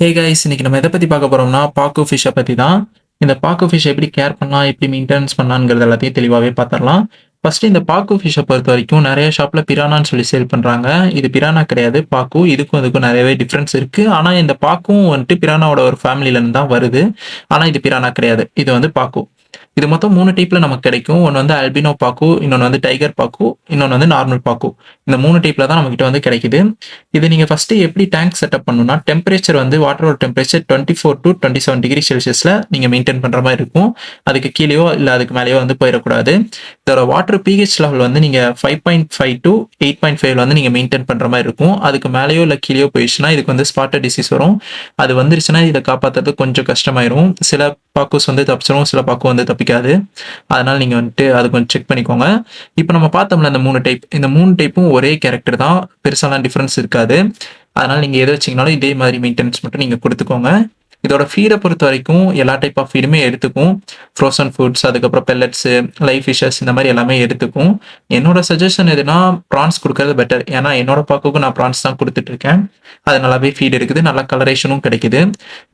Hey guys, இன்னைக்கு நம்ம எதை பத்தி பார்க்க போறோம்னா பாக்கு ஃபிஷ்ஷை பத்தி தான். இந்த பாக்கு ஃபிஷ் எப்படி கேர் பண்ணலாம், எப்படி மெயின்டெனன்ஸ் பண்ணலாங்கிறது எல்லாத்தையும் தெளிவாகவே பார்த்துடலாம். ஃபர்ஸ்ட் இந்த பாக்கு ஃபிஷ்ஷை பொறுத்த வரைக்கும் நிறைய ஷாப்ல பிரானான்னு சொல்லி சேல் பண்றாங்க. இது பிரானா கிடையாது, பாக்கு. இதுக்கும் அதுக்கும் நிறையவே டிஃப்ரென்ஸ் இருக்கு. ஆனா இந்த பாக்கும் வந்துட்டு பிரானாவோட ஒரு ஃபேமிலில இருந்து தான் வருது. ஆனா இது பிரானா கிடையாது, இது வந்து பாக்கு. இது மொத்தம் 3 டைப்ல நமக்கு கிடைக்கும். ஒன்று வந்து அல்பினோ பாக்கு, இன்னொன்று வந்து டைகர் பாக்கு, இன்னொன்று வந்து நார்மல் பாக்கு. இந்த 3 டைப்ல தான் நம்மகிட்ட வந்து கிடைக்குது. இது நீங்க ஃபர்ஸ்ட் எப்படி டேங்க் செட்டப் பண்ணணும்னா, டெம்பரேச்சர் வந்து வாட்டரோட டெம்பரேச்சர் 24 to 27 டிகிரி செல்சியஸ்ல நீங்க மெயின்டைன் பண்ற மாதிரி இருக்கும். அதுக்கு கீழேயோ இல்ல அதுக்கு மேலேயோ வந்து போயிடக்கூடாது. இதோட வாட்டர் pH லெவல் வந்து நீங்க 5.5 to 8.5 வந்து நீங்க மெயின்டைன் பண்ற மாதிரி இருக்கும். அதுக்கு மேலேயோ இல்ல கீழேயோ போயிடுச்சுன்னா இதுக்கு வந்து ஸ்பாட்டர் டிசீஸ் வரும். அது வந்துருச்சுன்னா இதை காப்பாத்துறது கொஞ்சம் கஷ்டமாயிரும். சில பாக்கூஸ் வந்து தப்பிச்சிரும், சில பாக்கு வந்து தப்பிக்காது. அதனால நீங்க வந்துட்டு அது கொஞ்சம் செக் பண்ணிக்கோங்க. இப்போ நம்ம பார்த்தோம்ல இந்த 3 டைப், இந்த 3 டைப்பும் ஒரே கேரக்டர் தான், பெருசாலாம் டிஃபரன்ஸ் இருக்காது. அதனால நீங்க எதை வச்சீங்கனாலும் இதே மாதிரி மெயின்டெனன்ஸ் மட்டும் நீங்க கொடுத்துக்கோங்க. இதோட ஃபீடை பொறுத்த வரைக்கும் எல்லா டைப் ஆஃப் ஃபீடுமே எடுத்துக்கும். ஃப்ரோசன் ஃபுட்ஸ், அதுக்கப்புறம் பெல்லட்ஸு, லைவ் ஃபிஷஸ், இந்த மாதிரி எல்லாமே எடுத்துக்கும். என்னோட சஜஷன் எதுனா ப்ரான்ஸ் கொடுக்கறது பெட்டர். ஏன்னா என்னோட பாக்குக்கு நான் ப்ரான்ஸ் தான் கொடுத்துட்டு இருக்கேன். அது நல்லாவே ஃபீட் இருக்குது, நல்ல கலரேஷனும் கிடைக்குது.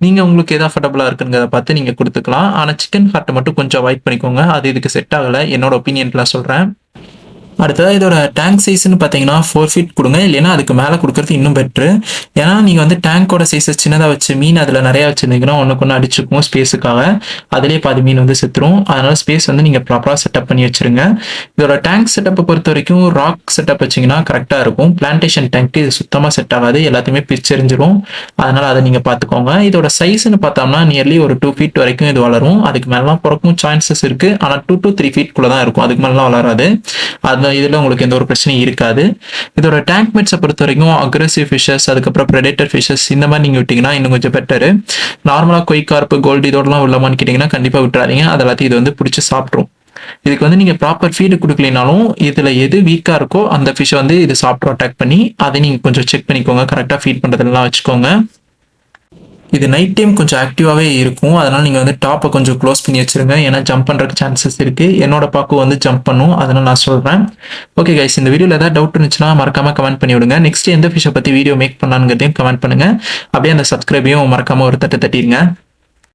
நீங்க உங்களுக்கு எது அஃபர்டபுளா இருக்குங்கிறத பார்த்து நீங்க கொடுத்துக்கலாம். ஆனால் சிக்கன் ஹார்ட்டை மட்டும் கொஞ்சம் அவாய்ட் பண்ணிக்கோங்க, அது இதுக்கு செட் ஆகலை, என்னோட ஒப்பீனியன்லாம் சொல்றேன். அடுத்ததாக இதோட டேங்க் சைஸ்ன்னு பார்த்தீங்கன்னா 4 ஃபீட் கொடுங்க, இல்லைன்னா அதுக்கு மேலே கொடுக்கறது இன்னும் பெட்ரு. ஏன்னா நீங்கள் வந்து டேங்கோட சைஸை சின்னதாக வச்சு மீன் அதில் நிறையா வச்சுருந்தீங்கன்னா ஒன்றுக்கு ஒன்று அடிச்சுக்கும் ஸ்பேஸுக்காக. அதிலே பாதி மீன் வந்து செத்துரும். அதனால ஸ்பேஸ் வந்து நீங்கள் ப்ராப்பராக செட்டப் பண்ணி வச்சுருங்க. இதோட டேங்க் செட்டப்பை பொறுத்த வரைக்கும் ராக் செட்டப் வச்சிங்கன்னா கரெக்டாக இருக்கும். பிளான்டேஷன் டேங்க்கு இது சுத்தமாக செட் ஆகாது, எல்லாத்தையுமே பிரிச்செறிஞ்சிரும். அதனால் அதை நீங்கள் பார்த்துக்கோங்க. இதோட சைஸ்ன்னு பார்த்தோம்னா நியர்லி ஒரு 2 ஃபீட் வரைக்கும் இது வளரும். அதுக்கு மேலாம் பிறக்கும் சான்சஸ் இருக்குது. ஆனால் 2 to 3 ஃபீட்குள்ளே தான் இருக்கும், அதுக்கு மேலாம் வளராது. இதில் உங்களுக்கு எந்த ஒரு பிரச்சனையும் இருக்காது. இதோட டேங்க் மெட்ஸை பொறுத்த வரைக்கும் அக்ரெசிவ் ஃபிஷஸ், அதுக்கப்புறம் ப்ரெடேட்டர் ஃபிஷஸ், இந்த மாதிரி நீங்கள் விட்டிங்கன்னா இன்னும் கொஞ்சம் பெட்டரு. நார்மலாக கொய் கார்ப்பு, கோல்டு இதோடலாம் உள்ளமான்னு கேட்டிங்கன்னா கண்டிப்பாக விட்டுறாதீங்க. அது எல்லாத்தையும் இது வந்து பிடிச்சி சாப்பிட்ரும். இதுக்கு வந்து நீங்கள் ப்ராப்பர் ஃபீடு கொடுக்கலினாலும் இதில் எது வீக்காக இருக்கோ அந்த ஃபிஷ்ஷை வந்து இது சாப்பிட்ரும் அட்டாக் பண்ணி. அதை நீங்கள் கொஞ்சம் செக் பண்ணிக்கோங்க, கரெக்டாக ஃபீட் பண்ணுறதுலாம் வச்சுக்கோங்க. இது நைட் டைம் கொஞ்சம் ஆக்டிவாகவே இருக்கும். அதனால் நீங்கள் வந்து டாப்பை கொஞ்சம் க்ளோஸ் பண்ணி வச்சுருங்க. ஏன்னா ஜம்ப் பண்ணுறதுக்கு சான்சஸ் இருக்குது. என்னோட பாக்கு வந்து ஜம்ப் பண்ணும், அதனால் நான் சொல்கிறேன். ஓகே கைஸ், இந்த வீடியோவில் ஏதாவது டவுட் இருந்துச்சுன்னா மறக்காமல் கமெண்ட் பண்ணி விடுங்க. நெக்ஸ்ட் எந்த ஃபிஷ்ஷை பற்றி வீடியோ மேக் பண்ணலாங்கிறதையும் கமெண்ட் பண்ணுங்கள். அப்படியே அந்த சப்ஸ்கிரைபையும் மறக்காமல் ஒரு தட்டிடுங்க.